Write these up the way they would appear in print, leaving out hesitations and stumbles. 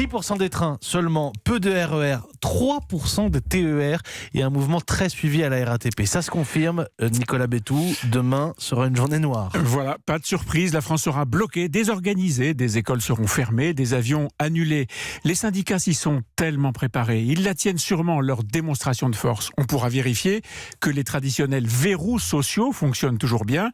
10% des trains seulement, peu de RER, 3% de TER et un mouvement très suivi à la RATP. Ça se confirme, Nicolas Bétou, demain sera une journée noire. Voilà, pas de surprise, la France sera bloquée, désorganisée, des écoles seront fermées, des avions annulés. Les syndicats s'y sont tellement préparés, ils la tiennent sûrement leur démonstration de force. On pourra vérifier que les traditionnels verrous sociaux fonctionnent toujours bien,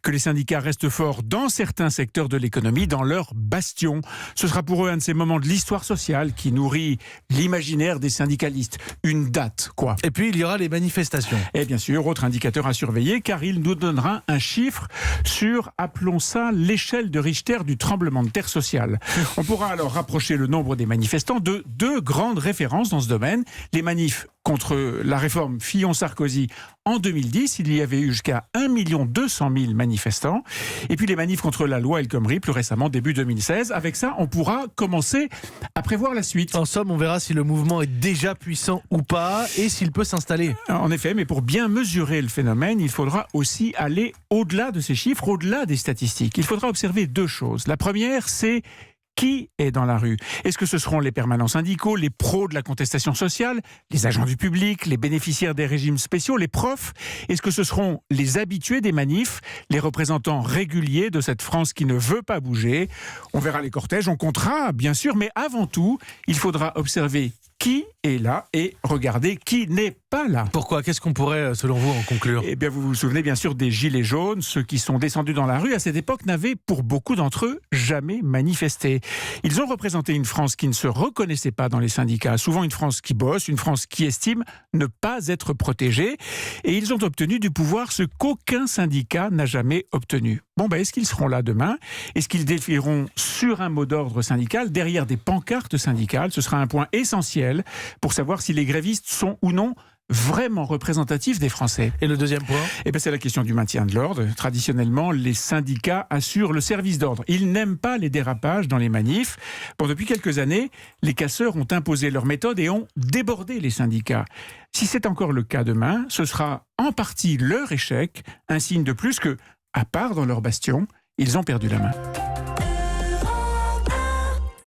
que les syndicats restent forts dans certains secteurs de l'économie, dans leur bastion. Ce sera pour eux un de ces moments de l'histoire sociale qui nourrit l'imaginaire des syndicalistes. Une date, quoi. Et puis il y aura les manifestations. Et bien sûr, autre indicateur à surveiller, car il nous donnera un chiffre sur, appelons ça, l'échelle de Richter du tremblement de terre social. On pourra alors rapprocher le nombre des manifestants de deux grandes références dans ce domaine. Les manifs contre la réforme Fillon-Sarkozy en 2010, il y avait eu jusqu'à 1 200 000 manifestants. Et puis les manifs contre la loi El Khomri, plus récemment, début 2016. Avec ça, on pourra commencer à prévoir la suite. En somme, on verra si le mouvement est déjà puissant ou pas et s'il peut s'installer. En effet, mais pour bien mesurer le phénomène, il faudra aussi aller au-delà de ces chiffres, au-delà des statistiques. Il faudra observer deux choses. La première, c'est qui est dans la rue? Est-ce que ce seront les permanents syndicaux, les pros de la contestation sociale, les agents du public, les bénéficiaires des régimes spéciaux, les profs? Est-ce que ce seront les habitués des manifs, les représentants réguliers de cette France qui ne veut pas bouger? On verra les cortèges, on comptera, bien sûr, mais avant tout, il faudra observer qui est là et regarder qui n'est pas là. Pourquoi? Qu'est-ce qu'on pourrait, selon vous, en conclure? Eh bien, vous vous souvenez bien sûr des Gilets jaunes. Ceux qui sont descendus dans la rue à cette époque n'avaient, pour beaucoup d'entre eux, jamais manifesté. Ils ont représenté une France qui ne se reconnaissait pas dans les syndicats. Souvent une France qui bosse, une France qui estime ne pas être protégée. Et ils ont obtenu du pouvoir ce qu'aucun syndicat n'a jamais obtenu. Bon, est-ce qu'ils seront là demain? Est-ce qu'ils défieront sur un mot d'ordre syndical, derrière des pancartes syndicales? Ce sera un point essentiel pour savoir si les grévistes sont ou non vraiment représentatifs des Français. Et le deuxième point? C'est la question du maintien de l'ordre. Traditionnellement, les syndicats assurent le service d'ordre. Ils n'aiment pas les dérapages dans les manifs. Depuis quelques années, les casseurs ont imposé leur méthode et ont débordé les syndicats. Si c'est encore le cas demain, ce sera en partie leur échec, un signe de plus que, à part dans leur bastion, ils ont perdu la main.